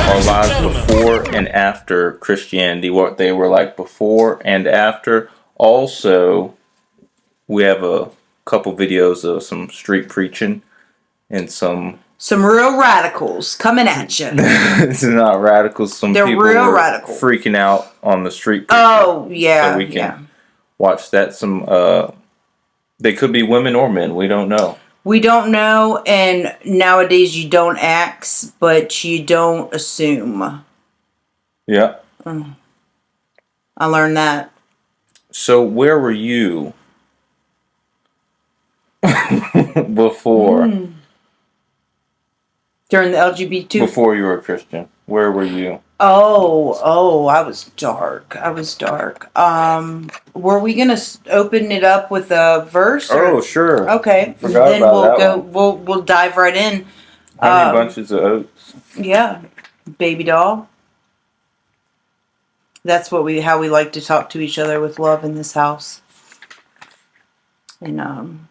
our lives before and after Christianity, what they were like before and after. Also, we have a couple videos of some street preaching and some real radicals coming at you. it's not radicals. They're people real radical. Freaking out on the street preaching. Oh, yeah. So we can watch that. They could be women or men. We don't know. We don't know, and nowadays you don't ask, but you don't assume. Yeah. I learned that. So where were you before? During the LGBT? Before you were a Christian. Where were you? Oh, I was dark. Were we gonna open it up with a verse? Oh, sure. Okay. Forgot then about that one. We'll dive right in. Honey Bunches of Oats. Yeah. Baby doll. That's how we like to talk to each other with love in this house. And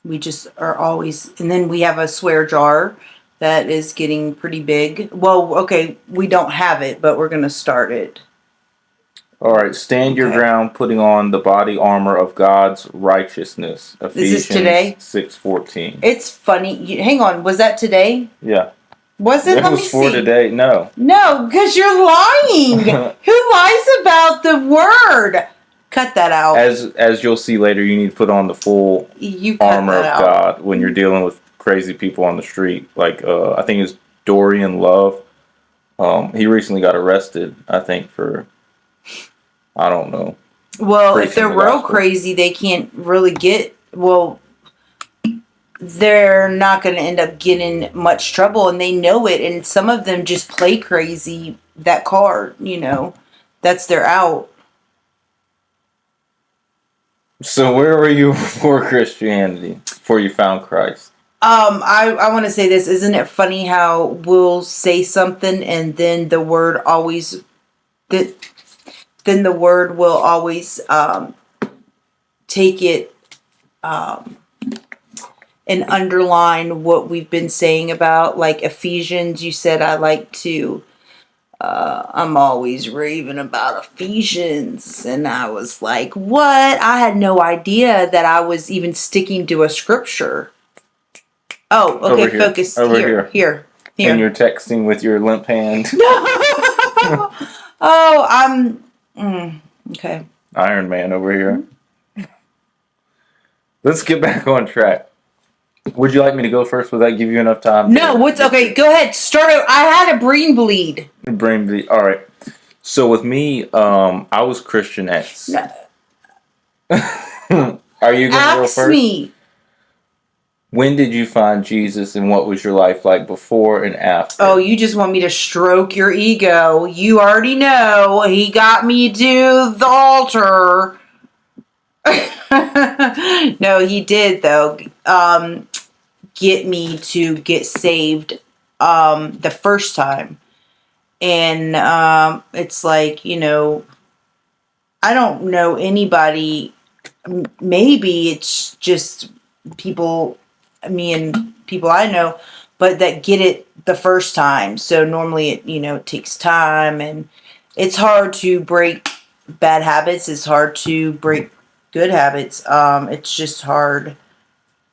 we just are always, and then we have a swear jar that is getting pretty big. Well, okay, we don't have it, but we're going to start it. All right, stand your ground, putting on the body armor of God's righteousness. Ephesians is this today? 6:14. It's funny. Hang on, was that today? Yeah. Was it? It was for today. No. No, because you're lying. Who lies about the word? Cut that out. As you'll see later, you need to put on the full armor of God when you're dealing with crazy people on the street. Like I think it's Dorian Love. He recently got arrested. I think for I don't know. Well, if they're real crazy, they can't really get. Well, they're not going to end up getting much trouble, and they know it. And some of them just play crazy. That card, that's their out. So where were you before Christianity? Before you found Christ? I want to say this. Isn't it funny how we'll say something and then the word always, then the word will always take it and underline what we've been saying about, like Ephesians. You said I like to. I'm always raving about Ephesians. And I was like, what? I had no idea that I was even sticking to a scripture. Oh, okay, focus. Here. And you're texting with your limp hand. Okay. Iron Man over here. Let's get back on track. Would you like me to go first? Would that give you enough time? No, okay, go ahead. Start it. I had a brain bleed. Brain bleed. All right. So with me, I was Christian X. No. Are you going to go first? Ask me. When did you find Jesus, and what was your life like before and after? Oh, you just want me to stroke your ego. You already know. He got me to the altar. No, he did, though. Get me to get saved the first time. And it's like, I don't know anybody. Maybe it's just me and people I know, but that get it the first time. So normally it takes time, and it's hard to break bad habits. It's hard to break good habits. It's just hard.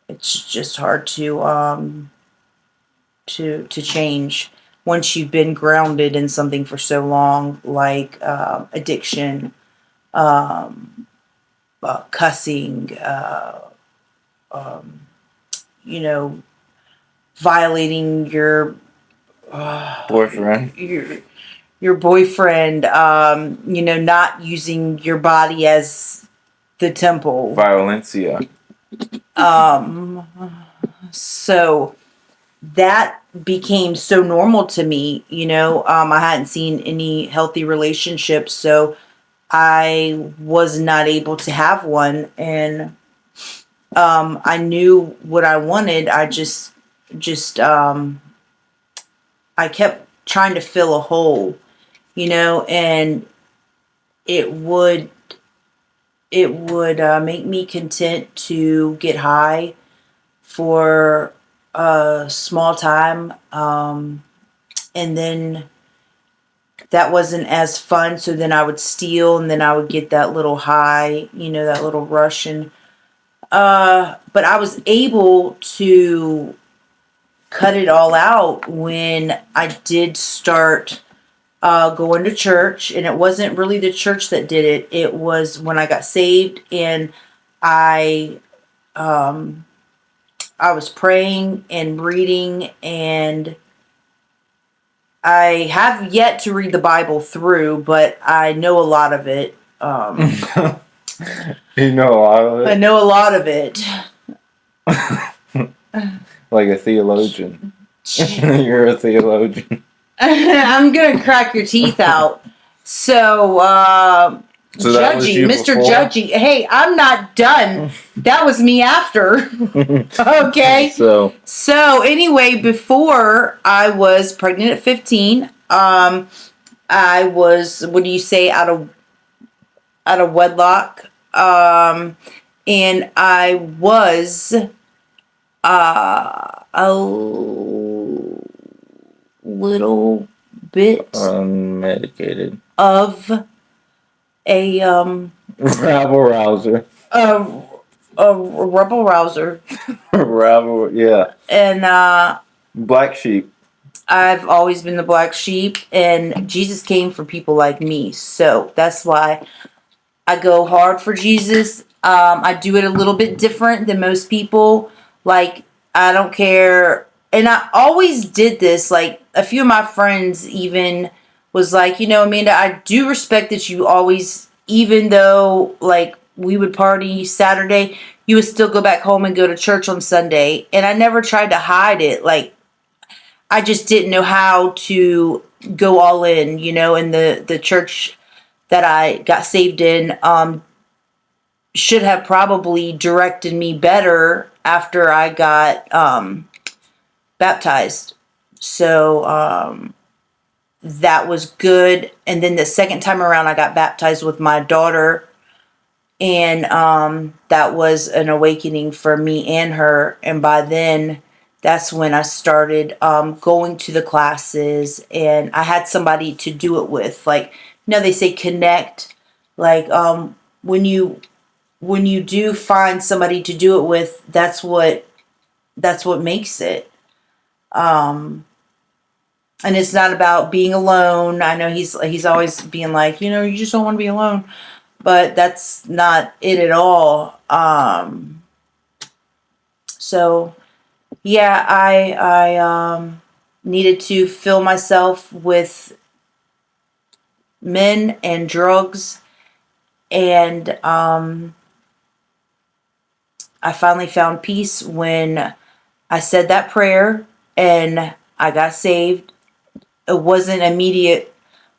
It's just hard to change once you've been grounded in something for so long, like addiction, cussing, violating your boyfriend. Your boyfriend, not using your body as the temple. Violencia. So that became so normal to me, I hadn't seen any healthy relationships, so I was not able to have one, and I knew what I wanted. I just I kept trying to fill a hole, and it would make me content to get high for a small time, and then that wasn't as fun. So then I would steal, and then I would get that little high, that little rush. And but I was able to cut it all out when I did start going to church. And it wasn't really the church that did it. It was when I got saved, and I was praying and reading, and I have yet to read the Bible through, but I know a lot of it. You know a lot of it? I know a lot of it. Like a theologian. You're a theologian. I'm going to crack your teeth out. So Judgy, Mr. Before? Judgy. Hey, I'm not done. That was me after. Okay. So anyway, before I was pregnant at 15, I was, what do you say, out of wedlock. And I was a little bit unmedicated of a rabble rouser. A rebel rouser. Rabble, yeah. And black sheep. I've always been the black sheep, and Jesus came for people like me. So that's why I go hard for Jesus. I do it a little bit different than most people. Like, I don't care. And I always did this. Like, a few of my friends even was like, Amanda, I do respect that you always, even though, like, we would party Saturday, you would still go back home and go to church on Sunday. And I never tried to hide it. Like, I just didn't know how to go all in, and the church that I got saved in should have probably directed me better after I got baptized. So that was good. And then the second time around, I got baptized with my daughter. And that was an awakening for me and her. And by then, that's when I started going to the classes, and I had somebody to do it with. Like, they say connect. Like, when you do find somebody to do it with, that's what makes it. And it's not about being alone. I know he's always being like, you just don't want to be alone, but that's not it at all. So yeah, I needed to fill myself with men and drugs, and I finally found peace when I said that prayer and I got saved. It wasn't immediate,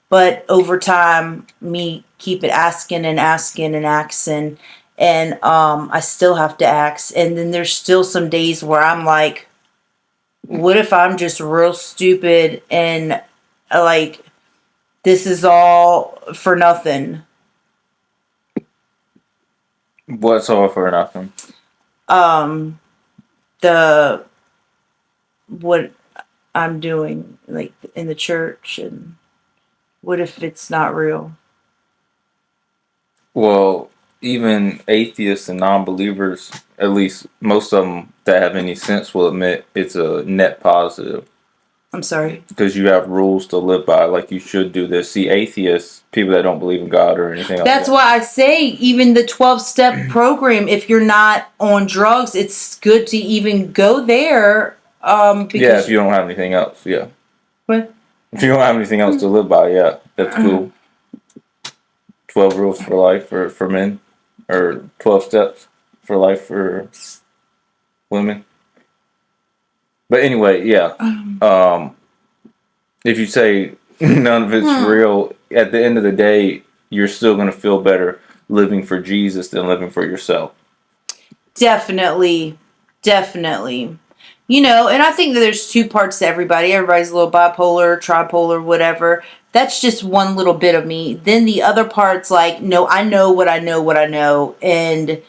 but over time, me keep it asking and asking and asking, and I still have to ask. And then there's still some days where I'm like, what if I'm just real stupid and like this is all for nothing? What's all for nothing? What I'm doing, like, in the church, and what if it's not real? Well, even atheists and non-believers, at least most of them that have any sense, will admit it's a net positive. I'm sorry? Because you have rules to live by, like you should do this. See, atheists, people that don't believe in God or anything like that. That's why I say even the 12-step program, if you're not on drugs, it's good to even go there. Because yeah, if you don't have anything else, yeah. What? If you don't have anything else to live by, yeah, that's cool. 12 rules for life for men, or 12 steps for life for women. But anyway, yeah. If you say none of it's real, at the end of the day, you're still going to feel better living for Jesus than living for yourself. Definitely. And I think that there's two parts to everybody. Everybody's a little bipolar, tripolar, whatever. That's just one little bit of me. Then the other part's like, no, I know what I know. And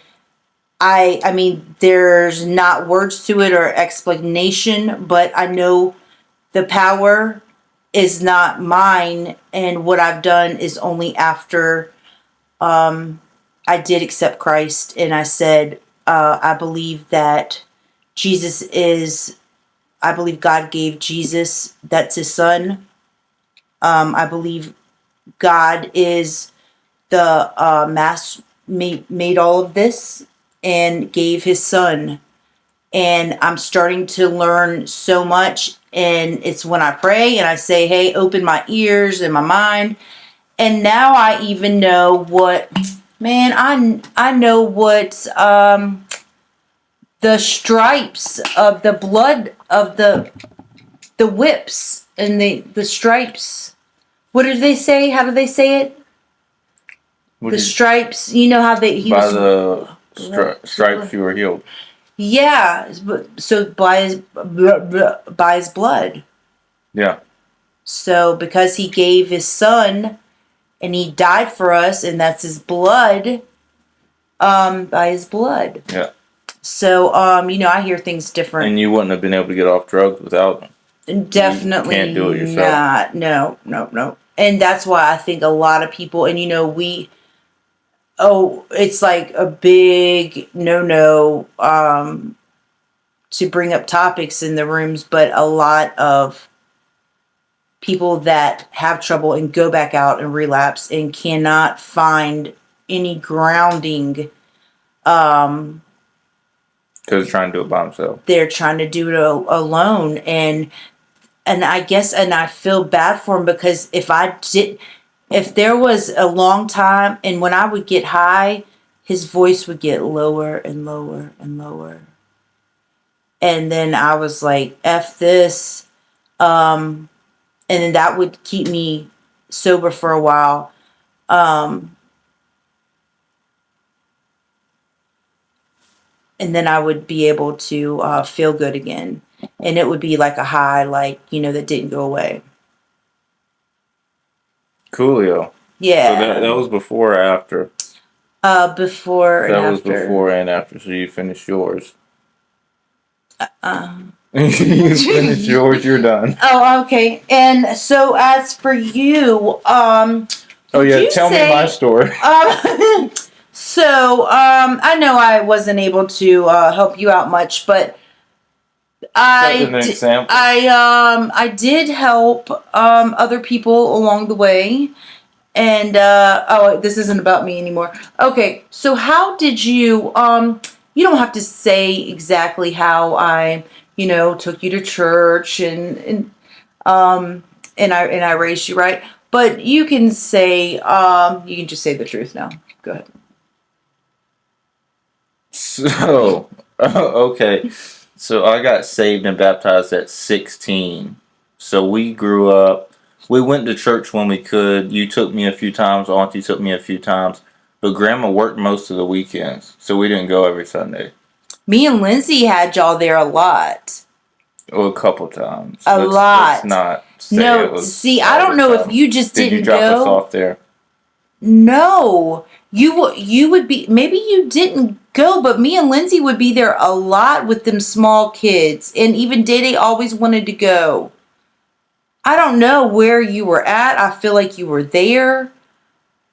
I mean, there's not words to it or explanation, but I know the power is not mine, and what I've done is only after I did accept Christ, and I said, I believe that Jesus is, I believe God gave Jesus, that's his son. I believe God is the made all of this and gave his son. And I'm starting to learn so much. And it's when I pray and I say, hey, open my ears and my mind. And now I even know what, man, I know what the stripes of the blood of the whips and the stripes. What did they say? How do they say it? The stripes. You know how he by was the stripes you were healed. Yeah. So by his blood. Yeah. So because he gave his son and he died for us, and that's his blood. By his blood. Yeah. So I hear things different. And you wouldn't have been able to get off drugs without them. Definitely you can't do it yourself. not. No. And that's why I think a lot of people, and it's like a big no to bring up topics in the rooms, but a lot of people that have trouble and go back out and relapse and cannot find any grounding. Because they're trying to do it by themselves. They're trying to do it alone, and I guess, and I feel bad for him, because if there was a long time, and when I would get high, his voice would get lower and lower and lower. And then I was like, F this. And then that would keep me sober for a while. And then I would be able to feel good again. And it would be like a high, that didn't go away. Coolio. Yeah. So that was before or after? Before and after. That was before and after, so you finished yours. You finished yours, you're done. Oh, okay. And so as for you, oh yeah, tell me my story. So, I know I wasn't able to help you out much, but I did help other people along the way. And this isn't about me anymore. Okay, so how did you you don't have to say exactly how I, took you to church and I raised you right, but you can say you can just say the truth now. Go ahead. So, okay. So I got saved and baptized at 16. So we grew up. We went to church when we could. You took me a few times. Auntie took me a few times. But Grandma worked most of the weekends. So we didn't go every Sunday. Me and Lindsay had y'all there a lot. Well, a couple times. Let's not say no, it was see, I don't know if you just didn't go. Did you drop us off there? No. You would be, maybe you didn't go, but me and Lindsay would be there a lot with them small kids. And even Day always wanted to go. I don't know where you were at. I feel like you were there.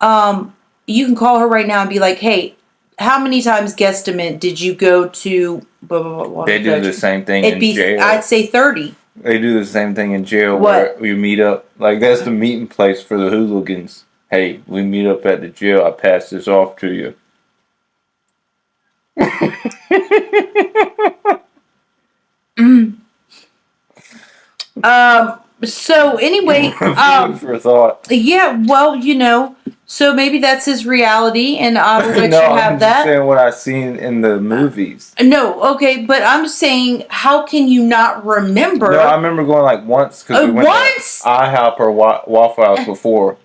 You can call her right now and be like, hey, how many times guesstimate did you go to blah, blah, blah, They do the same thing in jail. I'd say 30. They do the same thing in jail where we meet up. Like, that's the meeting place for the hooligans. Hey, we meet up at the jail. I pass this off to you. So anyway, food for thought. Yeah, well, so maybe that's his reality, and I will let you have I'm that. Just saying what I've seen in the movies. No, okay, but I'm saying, how can you not remember? No, I remember going like once because we went to IHOP or Waffle House before.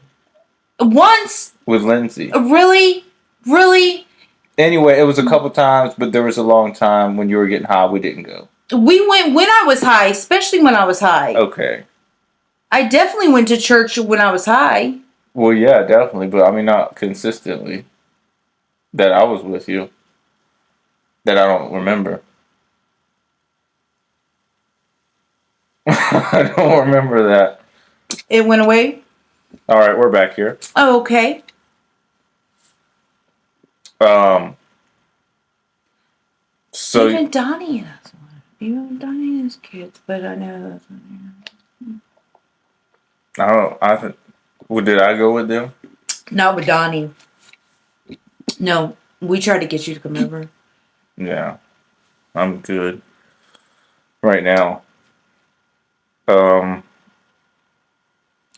Once with Lindsay. Really? Anyway, it was a couple times, but there was a long time when you were getting high. We didn't go. We went when I was high, especially when I was high. Okay. I definitely went to church when I was high. Well, yeah, definitely, but I mean, not consistently. That I was with you. That I don't remember. I don't remember that. It went away? All right, we're back here. Oh, okay. So even Donnie has one. Even Donnie has kids, but I know that's one. I think. Well, did I go with them? Not with Donnie. No, we tried to get you to come over. Yeah, I'm good right now.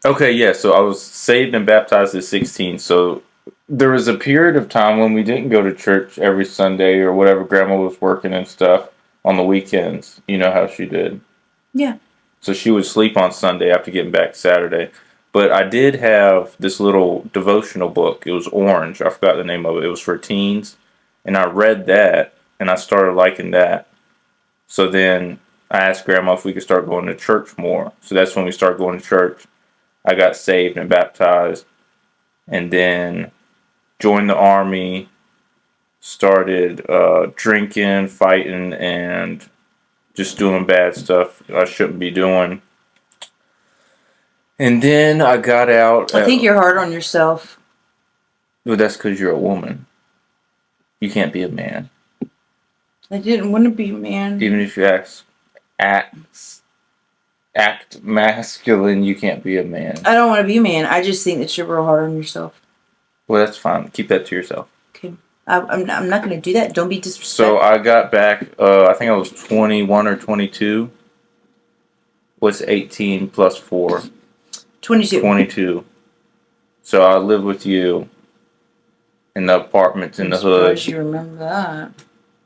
Okay, yeah. So I was saved and baptized at 16. So there was a period of time when we didn't go to church every Sunday or whatever. Grandma was working and stuff on the weekends. You know how she did. Yeah. So she would sleep on Sunday after getting back Saturday. But I did have this little devotional book. It was orange. I forgot the name of it. It was for teens. And I read that, and I started liking that. So then I asked Grandma if we could start going to church more. So that's when we started going to church. I got saved and baptized. And then joined the Army. Started drinking, fighting, and just doing bad stuff I shouldn't be doing. And then I got out. I think you're hard on yourself. Well, that's because you're a woman. You can't be a man. I didn't want to be a man. Even if you act masculine, you can't be a man. I don't want to be a man. I just think that you're real hard on yourself. Well, that's fine. Keep that to yourself. Okay. I'm not going to do that. Don't be disrespectful. So I got back, I think I was 21 or 22. What's 18 plus 4? 22. 22. So I lived with you in the apartments in the hood. You remember that?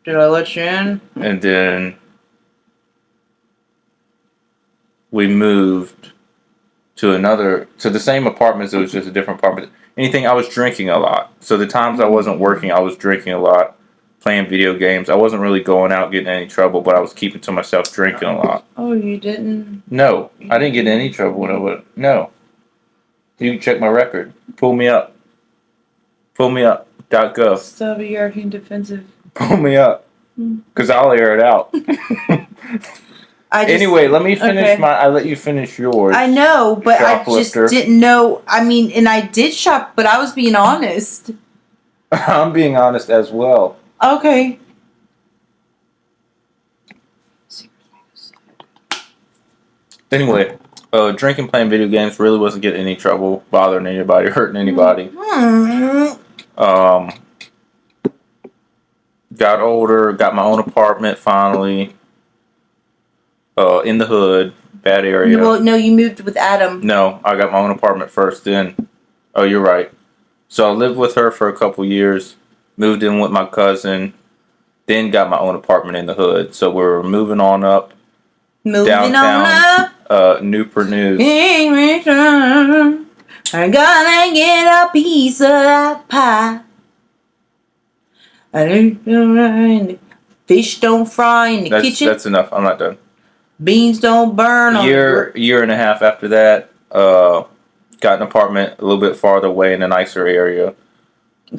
Did I let you in? And then we moved to the same apartments. It was just a different apartment. I was drinking a lot. So the times I wasn't working, I was drinking a lot, playing video games. I wasn't really going out getting in any trouble, but I was keeping to myself drinking a lot. Oh, you didn't? No, I didn't get in any trouble when I was. No. You can check my record. Pull me up. .gov. Stop it, you're acting defensive. Pull me up. Because I'll air it out. Anyway, let me finish I let you finish yours. I know, but I just didn't know. I mean, and I did shop, but I was being honest. I'm being honest as well. Okay. Anyway, drinking, playing video games really wasn't getting any trouble, bothering anybody, hurting anybody. Got older, got my own apartment finally. In the hood, bad area. Well, no, you moved with Adam. No, I got my own apartment first then. Oh, you're right. So I lived with her for a couple years, moved in with my cousin, then got my own apartment in the hood. So we're moving on up. Downtown, Newport News. I'm gonna get a piece of that pie. Fish don't fry in the kitchen. That's enough. I'm not done. Beans don't burn. Year and a half after that, got an apartment a little bit farther away in a nicer area,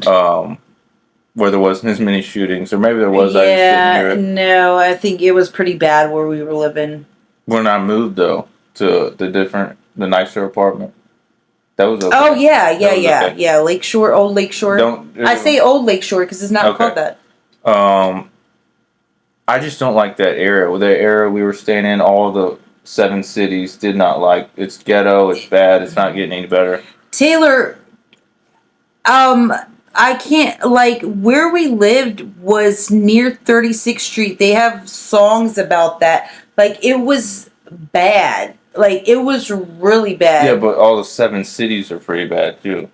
where there wasn't as many shootings, or maybe there was. Yeah, no, I think it was pretty bad where we were living. When I moved though to the nicer apartment, that was okay. Oh yeah. Lakeshore, old Lakeshore. I say old Lakeshore because it's not called that. I just don't like that area. The area we were staying in, all the 7 cities did not like. It's ghetto. It's bad. It's not getting any better. Taylor, I can't, where we lived was near 36th Street. They have songs about that. It was bad. It was really bad. Yeah, but all the 7 cities are pretty bad, too.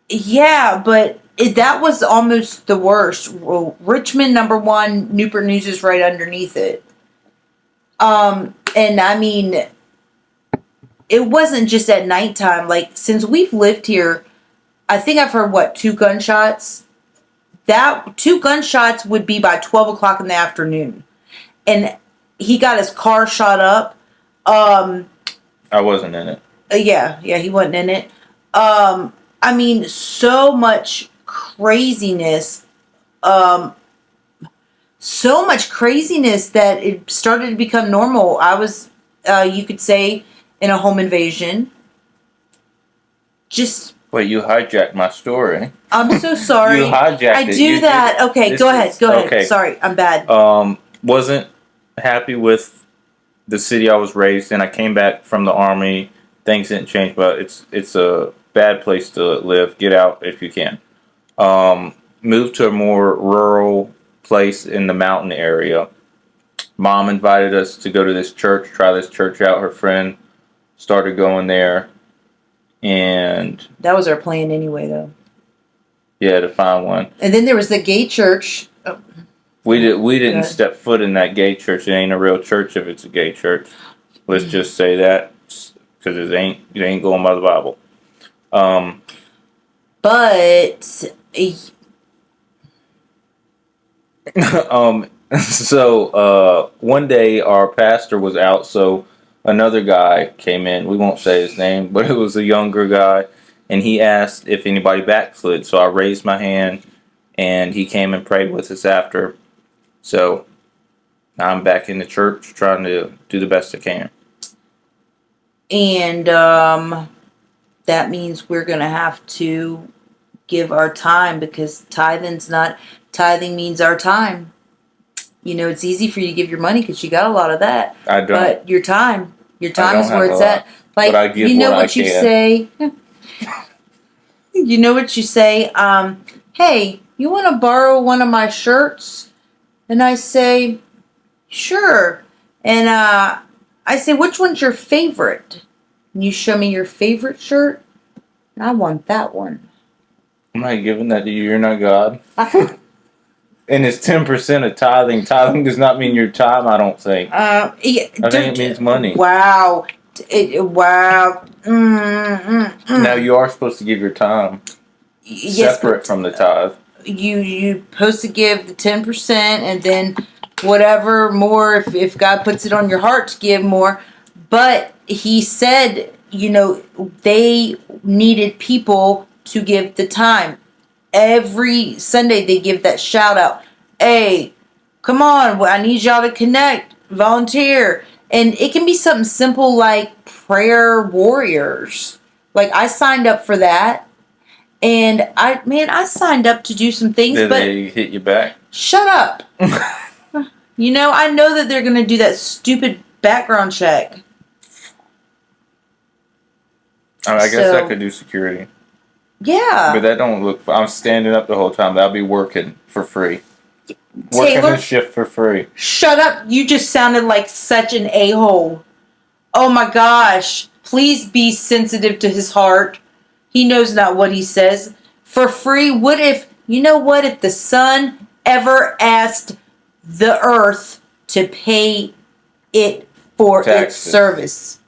Yeah, but that was almost the worst. Richmond, number 1, Newport News is right underneath it. And I mean, it wasn't just at nighttime. Since we've lived here, I think I've heard, 2 gunshots? That 2 gunshots would be by 12 o'clock in the afternoon. And he got his car shot up. I wasn't in it. Yeah, he wasn't in it. I mean, so much craziness. So much craziness that it started to become normal. I was, you could say, in a home invasion. Just... Wait, you hijacked my story. I'm so sorry. You hijacked it. I do that. Okay, go ahead. Go ahead. Okay. Sorry, I'm bad. Wasn't happy with the city I was raised in. I came back from the army. Things didn't change, but it's a bad place to live. Get out if you can. Moved to a more rural place in the mountain area. Mom invited us to go to this church, try this church out. Her friend started going there. And that was our plan anyway, though. Yeah, to find one. And then there was the gay church. Oh. We didn't step foot in that gay church. It ain't a real church if it's a gay church. Let's just say that, because it ain't going by the Bible. But so one day our pastor was out, so another guy came in. We won't say his name, but it was a younger guy, and he asked if anybody backslid. So I raised my hand, and he came and prayed with us after. So I'm back in the church trying to do the best I can. And that means we're going to have to give our time, because tithing means our time. You know, it's easy for you to give your money because you got a lot of that. I don't. But your time is where it's at. Like, but I give you know what you say. You know what you say? Hey, you want to borrow one of my shirts? And I say, sure. And I say, which one's your favorite? And you show me your favorite shirt. And I want that one. I'm not giving that to you. You're not God. And it's 10% of tithing. Tithing does not mean your time, I don't think. I think it means money. Wow. Wow. Now, you are supposed to give your time separate from the tithe. You're supposed to give the 10%, and then whatever more, if God puts it on your heart to give more. But he said, you know, they needed people to give the time. Every Sunday they give that shout out. Hey, come on, I need y'all to connect, volunteer. And it can be something simple like prayer warriors. Like, I signed up for that. And I signed up to do some things. Did but they hit you back? Shut up. You know, I know that they're going to do that stupid background check. I guess I could do security. Yeah. But that don't look... I'm standing up the whole time. I'll be working for free. Working the shift for free. Shut up. You just sounded like such an a-hole. Oh my gosh. Please be sensitive to his heart. He knows not what he says. For free, what if... You know what? If the sun ever asked the earth to pay it for its service.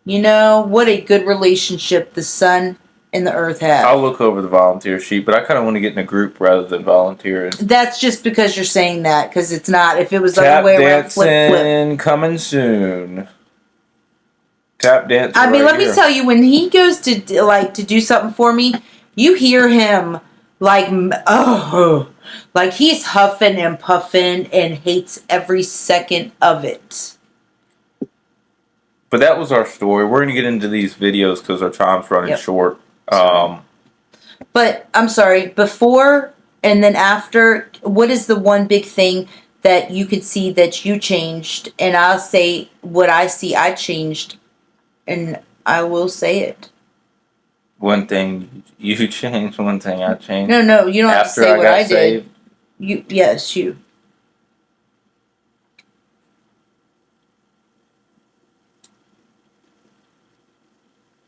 You know, what a good relationship the sun and the earth have. I'll look over the volunteer sheet, but I kind of want to get in a group rather than volunteering. That's just because you're saying that, because it's not. If it was the other way around, flip. Coming soon. Tap dance. I mean, let me tell you, when he goes to do something for me, you hear him like he's huffing and puffing and hates every second of it. But that was our story. We're going to get into these videos because our time's running short. But I'm sorry, before and then after, what is the one big thing that you could see that you changed? And I'll say what I see I changed, and I will say it. One thing you changed, one thing I changed. No, you don't have to say what I did. You. Yes, you.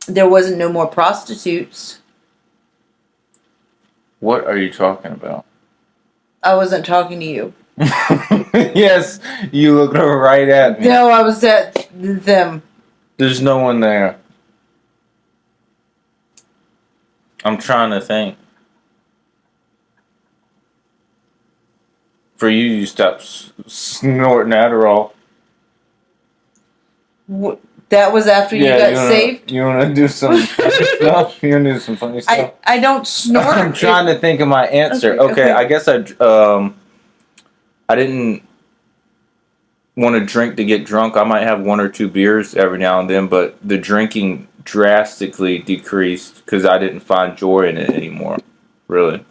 There wasn't no more prostitutes. What are you talking about? I wasn't talking to you. Yes, you looked right at me. No, I was at them. There's no one there. I'm trying to think. For you, you stopped snorting Adderall. That was after you got saved? You want to do some funny stuff? You want to do some funny stuff? I don't snort. I'm trying to think of my answer. Okay, I guess I didn't... want to drink to get drunk. I might have 1 or 2 beers every now and then, but the drinking drastically decreased because I didn't find joy in it anymore. Really.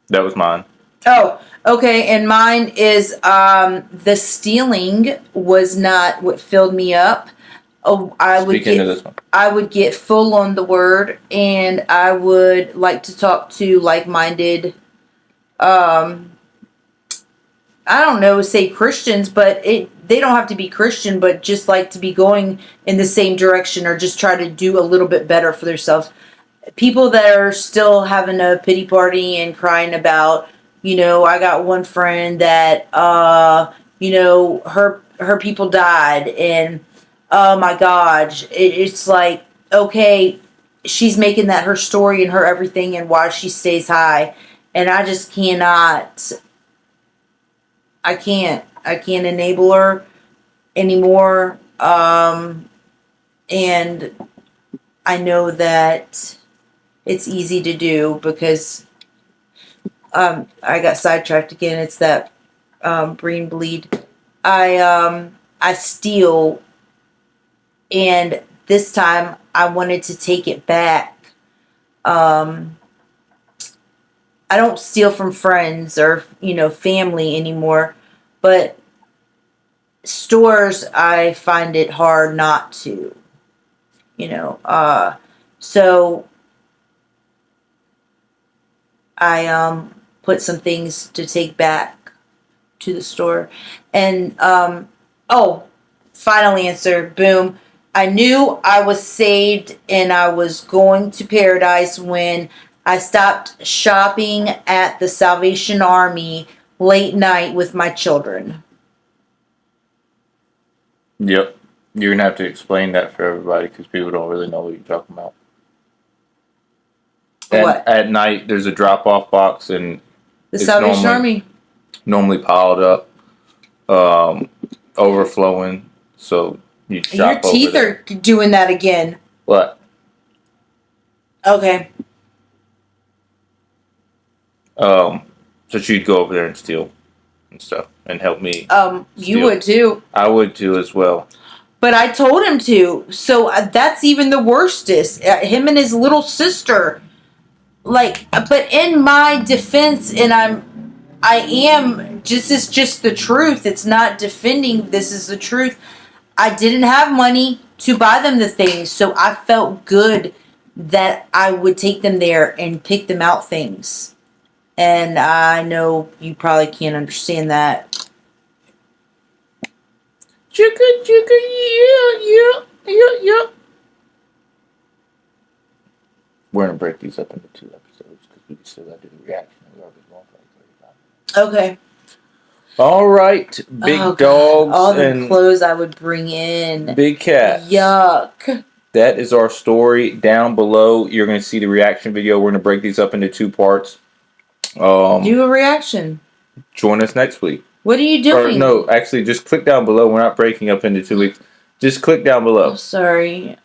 That was mine. Oh, okay. And mine is the stealing was not what filled me up. Oh, I would get full on the word, and I would like to talk to like-minded. I don't know, say Christians, but they don't have to be Christian, but just like to be going in the same direction or just try to do a little bit better for themselves. People that are still having a pity party and crying about, I got one friend that, her people died, and oh my God, it's like, okay, she's making that her story and her everything and why she stays high, and I just cannot. I can't enable her anymore. And I know that it's easy to do because I got sidetracked again. It's that brain bleed. I steal, and this time I wanted to take it back. I don't steal from friends or, family anymore, but stores, I find it hard not to, so I, put some things to take back to the store. And, final answer, boom. I knew I was saved and I was going to paradise when I stopped shopping at the Salvation Army late night with my children. Yep. You're going to have to explain that for everybody because people don't really know what you're talking about. What? At night, there's a drop-off box, and the Salvation Army? Normally piled up, overflowing, so you shop Your teeth are doing that again. What? Okay. So she'd go over there and steal and stuff and help me. Steal. You would too. I would too as well. But I told him to. So that's even the worstest. Him and his little sister. But in my defense, and I am, this is just the truth. It's not defending. This is the truth. I didn't have money to buy them the things. So I felt good that I would take them there and pick them out things. And I know you probably can't understand that. Yeah. We're going to break these up into 2 episodes because we still got to do the reaction. We already going for like 35 minutes. Okay. All right. Big dogs. All the clothes I would bring in. Big cats. Yuck. That is our story. Down below, you're going to see the reaction video. We're going to break these up into 2 parts. Do a reaction. Join us next week. What are you doing? Or, no, actually, just click down below. We're not breaking up into 2 weeks. Just click down below. I'm sorry.